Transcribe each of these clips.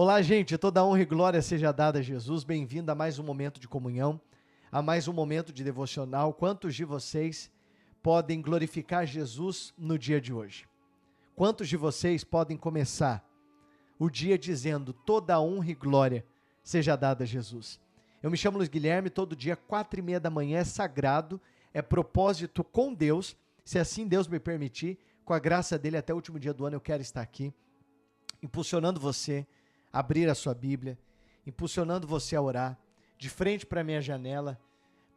Olá, gente, toda honra e glória seja dada a Jesus. Bem-vindo a mais um momento de comunhão, a mais um momento de devocional. Quantos de vocês podem glorificar Jesus no dia de hoje? Quantos de vocês podem começar o dia dizendo: toda honra e glória seja dada a Jesus? Eu me chamo Luiz Guilherme, todo dia 4:30 da manhã é sagrado, é propósito com Deus. Se assim Deus me permitir, com a graça dele, até o último dia do ano eu quero estar aqui, impulsionando você a abrir a sua Bíblia, impulsionando você a orar, de frente para a minha janela.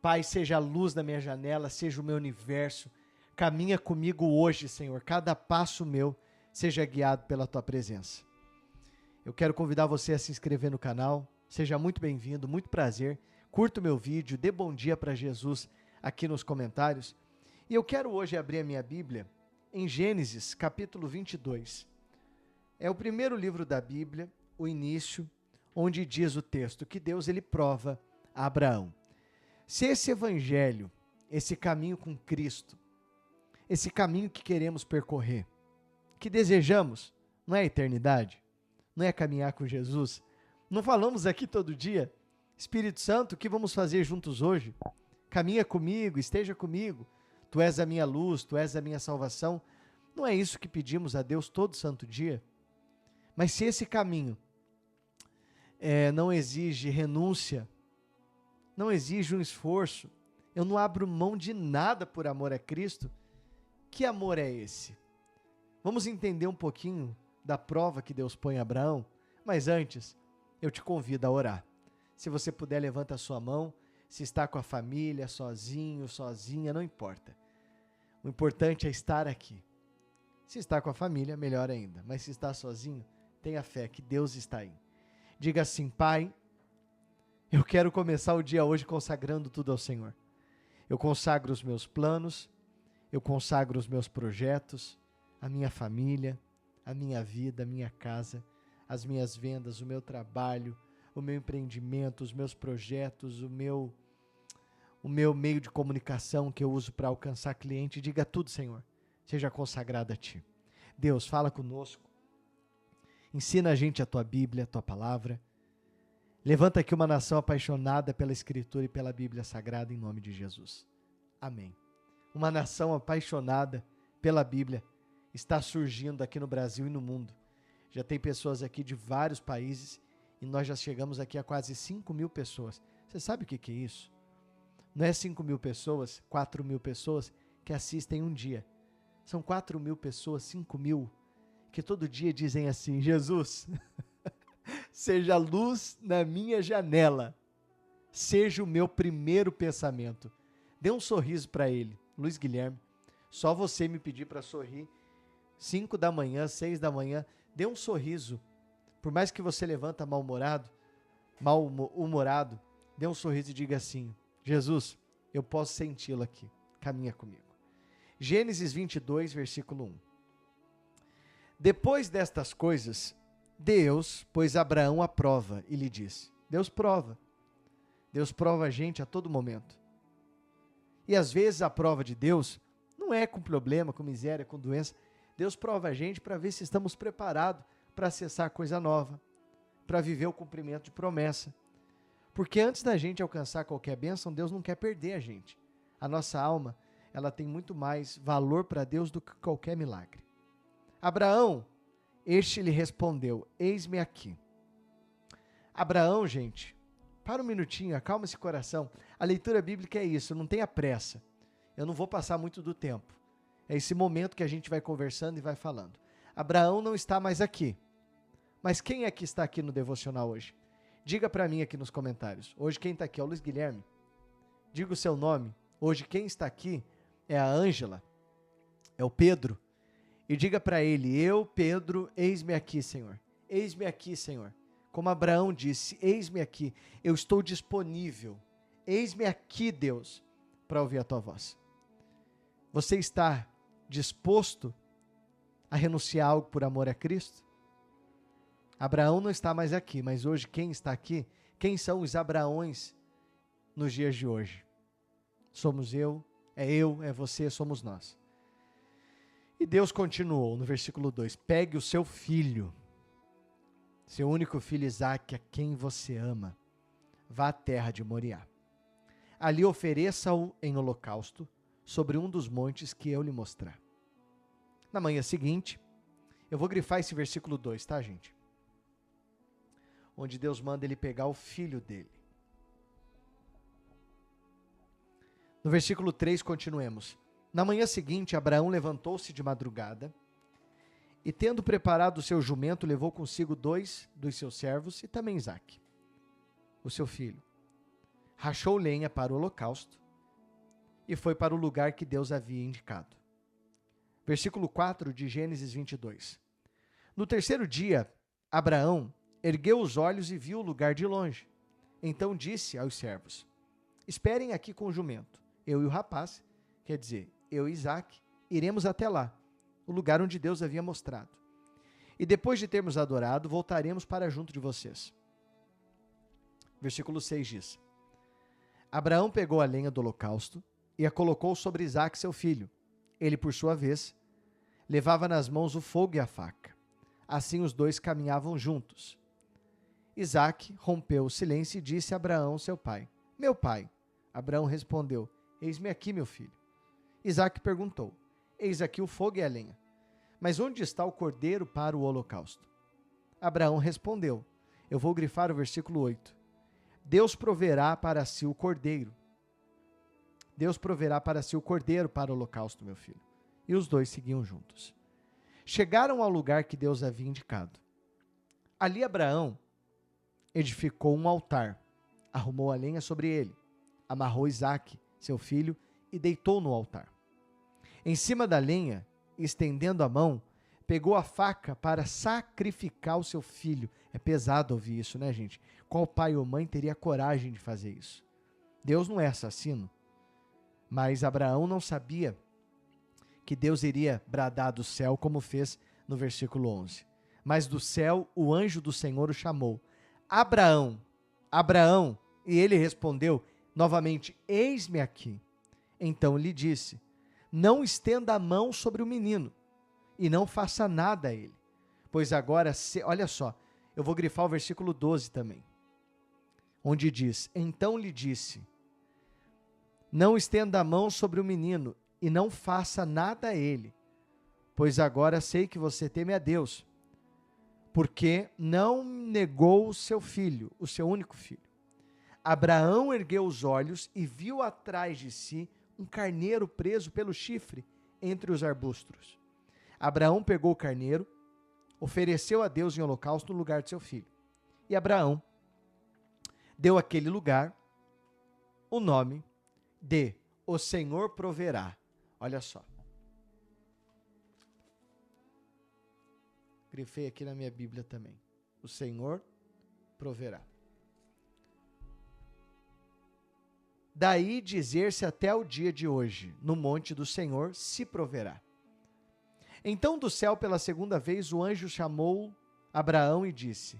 Pai, seja a luz da minha janela, seja o meu universo, caminha comigo hoje, Senhor, cada passo meu seja guiado pela Tua presença. Eu quero convidar você a se inscrever no canal, seja muito bem-vindo, muito prazer, curta o meu vídeo, dê bom dia para Jesus aqui nos comentários. E eu quero hoje abrir a minha Bíblia em Gênesis capítulo 22. É o primeiro livro da Bíblia, o início, onde diz o texto que Deus ele prova a Abraão. Se esse evangelho, esse caminho com Cristo, esse caminho que queremos percorrer, que desejamos, não é a eternidade? Não é caminhar com Jesus? Não falamos aqui todo dia? Espírito Santo, o que vamos fazer juntos hoje? Caminha comigo, esteja comigo. Tu és a minha luz, tu és a minha salvação. Não é isso que pedimos a Deus todo santo dia? Mas se esse caminho não exige renúncia, não exige um esforço, eu não abro mão de nada por amor a Cristo, que amor é esse? Vamos entender um pouquinho da prova que Deus põe a Abraão, mas antes, eu te convido a orar. Se você puder, levanta a sua mão, se está com a família, sozinho, sozinha, não importa. O importante é estar aqui. Se está com a família, melhor ainda, mas se está sozinho, tenha fé que Deus está aí. Diga assim: Pai, eu quero começar o dia hoje consagrando tudo ao Senhor. Eu consagro os meus planos, eu consagro os meus projetos, a minha família, a minha vida, a minha casa, as minhas vendas, o meu trabalho, o meu empreendimento, os meus projetos, o meu meio de comunicação que eu uso para alcançar cliente. Diga tudo, Senhor, seja consagrado a Ti. Deus, fala conosco. Ensina a gente a Tua Bíblia, a Tua Palavra. Levanta aqui uma nação apaixonada pela Escritura e pela Bíblia Sagrada em nome de Jesus. Amém. Uma nação apaixonada pela Bíblia está surgindo aqui no Brasil e no mundo. Já tem pessoas aqui de vários países e nós já chegamos aqui a quase 5.000 pessoas. Você sabe o que é isso? Não é 5.000 pessoas, 4.000 pessoas que assistem um dia. São 4.000 pessoas, 5.000, que todo dia dizem assim: Jesus, seja a luz na minha janela, seja o meu primeiro pensamento. Dê um sorriso para ele. Luiz Guilherme, só você me pedir para sorrir, 5 da manhã, 6 da manhã, dê um sorriso. Por mais que você levanta mal-humorado, dê um sorriso e diga assim: Jesus, eu posso senti-lo aqui, caminha comigo. Gênesis 22, versículo 1. Depois destas coisas, Deus pôs Abraão à prova e lhe disse: Deus prova a gente a todo momento. E às vezes a prova de Deus não é com problema, com miséria, com doença. Deus prova a gente para ver se estamos preparados para acessar coisa nova, para viver o cumprimento de promessa. Porque antes da gente alcançar qualquer bênção, Deus não quer perder a gente. A nossa alma, ela tem muito mais valor para Deus do que qualquer milagre. Abraão, este lhe respondeu: eis-me aqui. Abraão, gente, para um minutinho, acalma esse coração. A leitura bíblica é isso, não tenha pressa. Eu não vou passar muito do tempo. É esse momento que a gente vai conversando e vai falando. Abraão não está mais aqui. Mas quem é que está aqui no devocional hoje? Diga para mim aqui nos comentários. Hoje quem está aqui é o Luiz Guilherme. Diga o seu nome. Hoje quem está aqui é a Ângela, é o Pedro. E diga para ele: eu, Pedro, eis-me aqui, Senhor. Eis-me aqui, Senhor. Como Abraão disse: eis-me aqui, eu estou disponível. Eis-me aqui, Deus, para ouvir a tua voz. Você está disposto a renunciar a algo por amor a Cristo? Abraão não está mais aqui, mas hoje quem está aqui? Quem são os Abraões nos dias de hoje? Somos eu, é você, somos nós. E Deus continuou no versículo 2: pegue o seu filho, seu único filho Isaque, a quem você ama, vá à terra de Moriá. Ali ofereça-o em holocausto sobre um dos montes que eu lhe mostrar. Na manhã seguinte, eu vou grifar esse versículo 2, tá, gente? Onde Deus manda ele pegar o filho dele. No versículo 3, continuemos. Na manhã seguinte, Abraão levantou-se de madrugada e, tendo preparado o seu jumento, levou consigo 2 dos seus servos e também Isaque, o seu filho. Rachou lenha para o holocausto e foi para o lugar que Deus havia indicado. Versículo 4 de Gênesis 22. No terceiro dia, Abraão ergueu os olhos e viu o lugar de longe. Então disse aos servos: esperem aqui com o jumento. Eu e o rapaz, quer dizer, eu e Isaque, iremos até lá, o lugar onde Deus havia mostrado. E depois de termos adorado, voltaremos para junto de vocês. Versículo 6 diz: Abraão pegou a lenha do holocausto e a colocou sobre Isaque, seu filho. Ele, por sua vez, levava nas mãos o fogo e a faca. Assim os dois caminhavam juntos. Isaque rompeu o silêncio e disse a Abraão, seu pai: meu pai. Abraão respondeu: eis-me aqui, meu filho. Isaque perguntou: eis aqui o fogo e a lenha, mas onde está o cordeiro para o holocausto? Abraão respondeu, eu vou grifar o versículo 8. Deus proverá para si o cordeiro. Deus proverá para si o cordeiro para o holocausto, meu filho. E os dois seguiam juntos. Chegaram ao lugar que Deus havia indicado. Ali Abraão edificou um altar, arrumou a lenha sobre ele, amarrou Isaque, seu filho, e deitou no altar. Em cima da lenha, estendendo a mão, pegou a faca para sacrificar o seu filho. É pesado ouvir isso, né, gente? Qual pai ou mãe teria coragem de fazer isso? Deus não é assassino, mas Abraão não sabia que Deus iria bradar do céu, como fez no versículo 11. Mas do céu, o anjo do Senhor o chamou: Abraão, Abraão, e ele respondeu novamente: eis-me aqui. Então lhe disse: não estenda a mão sobre o menino e não faça nada a ele, pois agora, olha só, eu vou grifar o versículo 12 também, onde diz: então lhe disse, não estenda a mão sobre o menino e não faça nada a ele, pois agora sei que você teme a Deus, porque não negou o seu filho, o seu único filho. Abraão ergueu os olhos e viu atrás de si um carneiro preso pelo chifre entre os arbustos. Abraão pegou o carneiro, ofereceu a Deus em holocausto no lugar de seu filho. E Abraão deu àquele lugar o nome de O Senhor Proverá. Olha só. Grifei aqui na minha Bíblia também. O Senhor proverá. Daí dizer-se até o dia de hoje, no monte do Senhor se proverá. Então do céu pela segunda vez o anjo chamou Abraão e disse: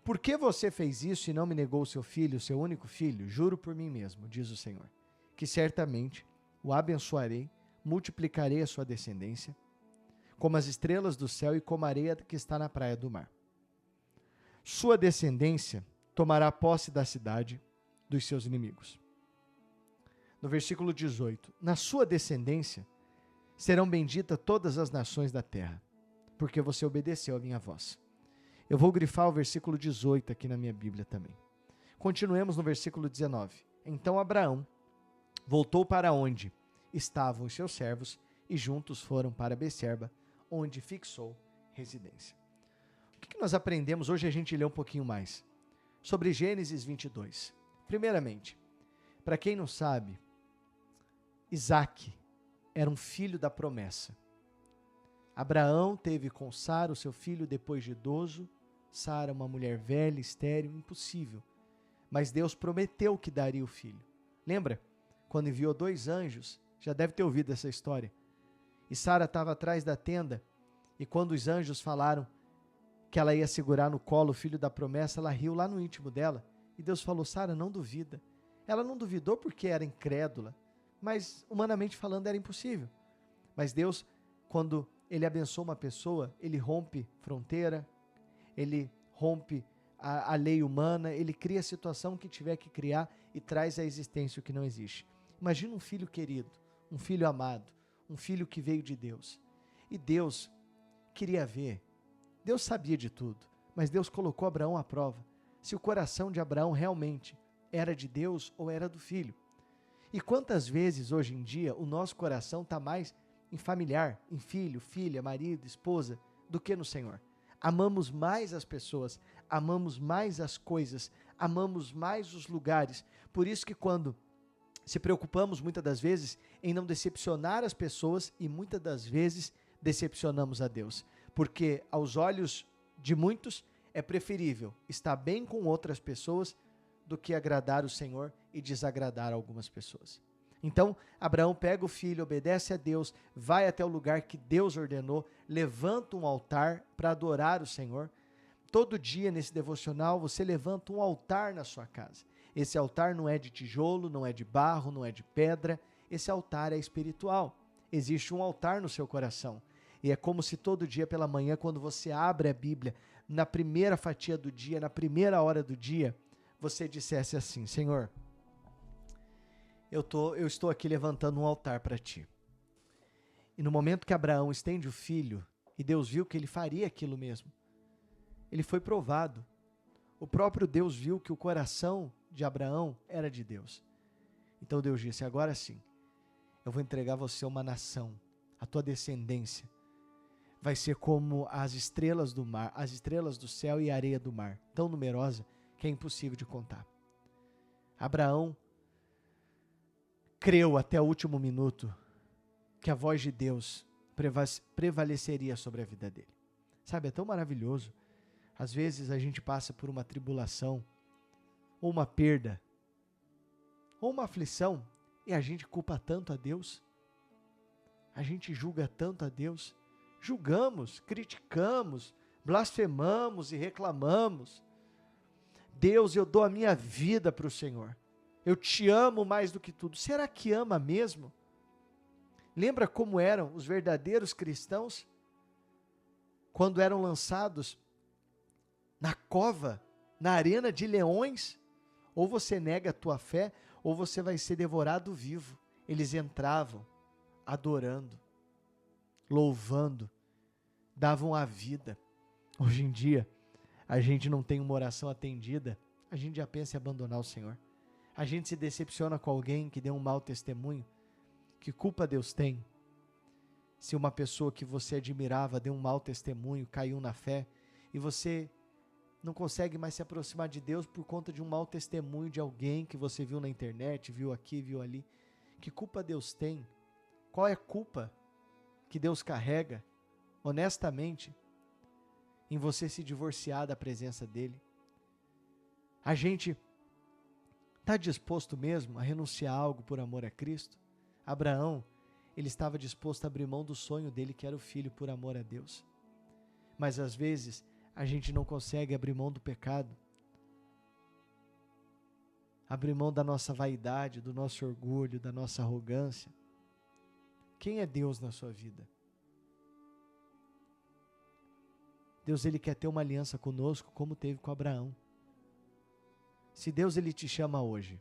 por que você fez isso e não me negou seu filho, seu único filho? Juro por mim mesmo, diz o Senhor, que certamente o abençoarei, multiplicarei a sua descendência, como as estrelas do céu e como a areia que está na praia do mar. Sua descendência tomará posse da cidade dos seus inimigos. No versículo 18, na sua descendência serão benditas todas as nações da terra, porque você obedeceu a minha voz. Eu vou grifar o versículo 18 aqui na minha Bíblia também. Continuemos no versículo 19. Então Abraão voltou para onde estavam os seus servos e juntos foram para Becerba, onde fixou residência. O que nós aprendemos? Hoje a gente lê um pouquinho mais sobre Gênesis 22. Primeiramente, para quem não sabe, Isaque era um filho da promessa. Abraão teve com Sara, o seu filho, depois de idoso. Sara, uma mulher velha, estéril, impossível. Mas Deus prometeu que daria o filho. Lembra? Quando enviou 2 anjos, já deve ter ouvido essa história. E Sara estava atrás da tenda, e quando os anjos falaram que ela ia segurar no colo o filho da promessa, ela riu lá no íntimo dela. E Deus falou: Sara, não duvida. Ela não duvidou porque era incrédula, mas humanamente falando era impossível. Mas Deus, quando Ele abençoa uma pessoa, Ele rompe fronteira, Ele rompe a lei humana, ele cria a situação que tiver que criar e traz à existência o que não existe. Imagina um filho querido, um filho amado, um filho que veio de Deus. E Deus queria ver, Deus sabia de tudo, mas Deus colocou Abraão à prova, se o coração de Abraão realmente era de Deus ou era do filho. E quantas vezes hoje em dia o nosso coração está mais em familiar, em filho, filha, marido, esposa, do que no Senhor. Amamos mais as pessoas, amamos mais as coisas, amamos mais os lugares. Por isso que quando se preocupamos muitas das vezes em não decepcionar as pessoas e muitas das vezes decepcionamos a Deus. Porque aos olhos de muitos é preferível estar bem com outras pessoas do que agradar o Senhor e desagradar algumas pessoas. Então, Abraão pega o filho, obedece a Deus, vai até o lugar que Deus ordenou, levanta um altar para adorar o Senhor. Todo dia nesse devocional você levanta um altar na sua casa. Esse altar não é de tijolo, não é de barro, não é de pedra. Esse altar é espiritual. Existe um altar no seu coração. E é como se todo dia pela manhã, quando você abre a Bíblia, na primeira fatia do dia, na primeira hora do dia, você dissesse assim: Senhor, eu estou aqui levantando um altar para ti. E no momento que Abraão estende o filho, e Deus viu que ele faria aquilo mesmo, ele foi provado. O próprio Deus viu que o coração de Abraão era de Deus. Então Deus disse: agora sim, eu vou entregar a você uma nação, a tua descendência vai ser como as estrelas do mar, as estrelas do céu e a areia do mar, tão numerosa que é impossível de contar. Abraão creu até o último minuto que a voz de Deus prevaleceria sobre a vida dele. Sabe, é tão maravilhoso. Às vezes a gente passa por uma tribulação, ou uma perda, ou uma aflição, e a gente culpa tanto a Deus. A gente julga tanto a Deus. Julgamos, criticamos, blasfemamos e reclamamos. Deus, eu dou a minha vida para o Senhor. Eu te amo mais do que tudo. Será que ama mesmo? Lembra como eram os verdadeiros cristãos? Quando eram lançados na cova, na arena de leões? Ou você nega a tua fé, ou você vai ser devorado vivo. Eles entravam adorando, louvando, davam a vida. Hoje em dia, a gente não tem uma oração atendida, a gente já pensa em abandonar o Senhor. A gente se decepciona com alguém que deu um mau testemunho. Que culpa Deus tem se uma pessoa que você admirava deu um mau testemunho, caiu na fé, e você não consegue mais se aproximar de Deus por conta de um mau testemunho de alguém que você viu na internet, viu aqui, viu ali? Que culpa Deus tem? Qual é a culpa que Deus carrega, honestamente, em você se divorciar da presença dele? A gente está disposto mesmo a renunciar a algo por amor a Cristo? Abraão, ele estava disposto a abrir mão do sonho dele, que era o filho, por amor a Deus. Mas às vezes a gente não consegue abrir mão do pecado, abrir mão da nossa vaidade, do nosso orgulho, da nossa arrogância. Quem é Deus na sua vida? Deus, ele quer ter uma aliança conosco, como teve com Abraão. Se Deus, ele te chama hoje,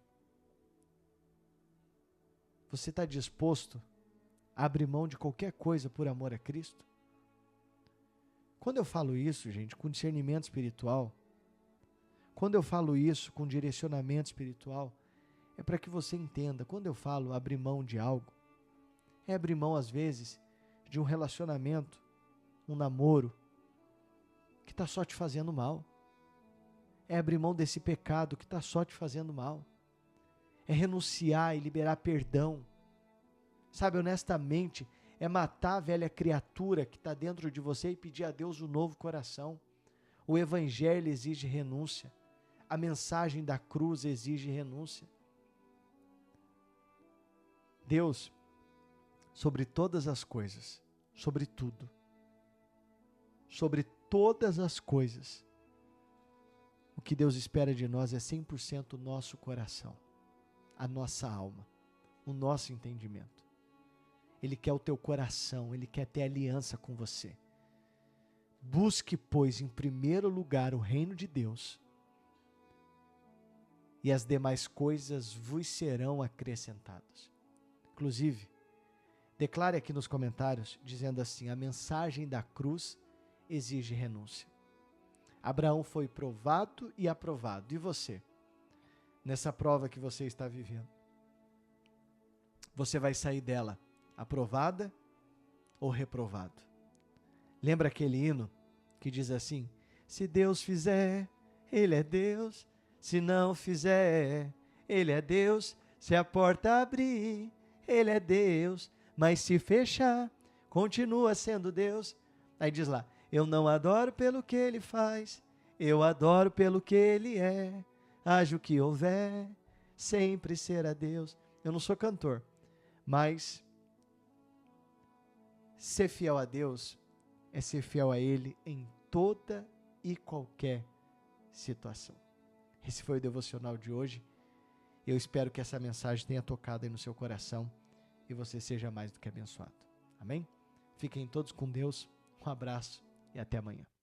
você está disposto a abrir mão de qualquer coisa por amor a Cristo? Quando eu falo isso, gente, com discernimento espiritual, quando eu falo isso com direcionamento espiritual, é para que você entenda. Quando eu falo abrir mão de algo, é abrir mão, às vezes, de um relacionamento, um namoro, que está só te fazendo mal. É abrir mão desse pecado que está só te fazendo mal. É renunciar e liberar perdão. Sabe, honestamente, é matar a velha criatura que está dentro de você e pedir a Deus um novo coração. O evangelho exige renúncia. A mensagem da cruz exige renúncia. Deus, sobre todas as coisas, sobre tudo, sobre todas as coisas, o que Deus espera de nós é 100% o nosso coração, a nossa alma, o nosso entendimento. Ele quer o teu coração, Ele quer ter aliança com você. Busque, pois, em primeiro lugar o reino de Deus, e as demais coisas vos serão acrescentadas. Inclusive, declare aqui nos comentários, dizendo assim: a mensagem da cruz exige renúncia. Abraão foi provado e aprovado. E você? Nessa prova que você está vivendo, você vai sair dela aprovada ou reprovado? Lembra aquele hino que diz assim: se Deus fizer, Ele é Deus. Se não fizer, Ele é Deus. Se a porta abrir, Ele é Deus. Mas se fechar, continua sendo Deus. Aí diz lá: eu não adoro pelo que Ele faz, eu adoro pelo que Ele é. Haja o que houver, sempre será Deus. Eu não sou cantor, mas ser fiel a Deus é ser fiel a Ele em toda e qualquer situação. Esse foi o devocional de hoje. Eu espero que essa mensagem tenha tocado aí no seu coração e você seja mais do que abençoado. Amém? Fiquem todos com Deus. Um abraço e até amanhã.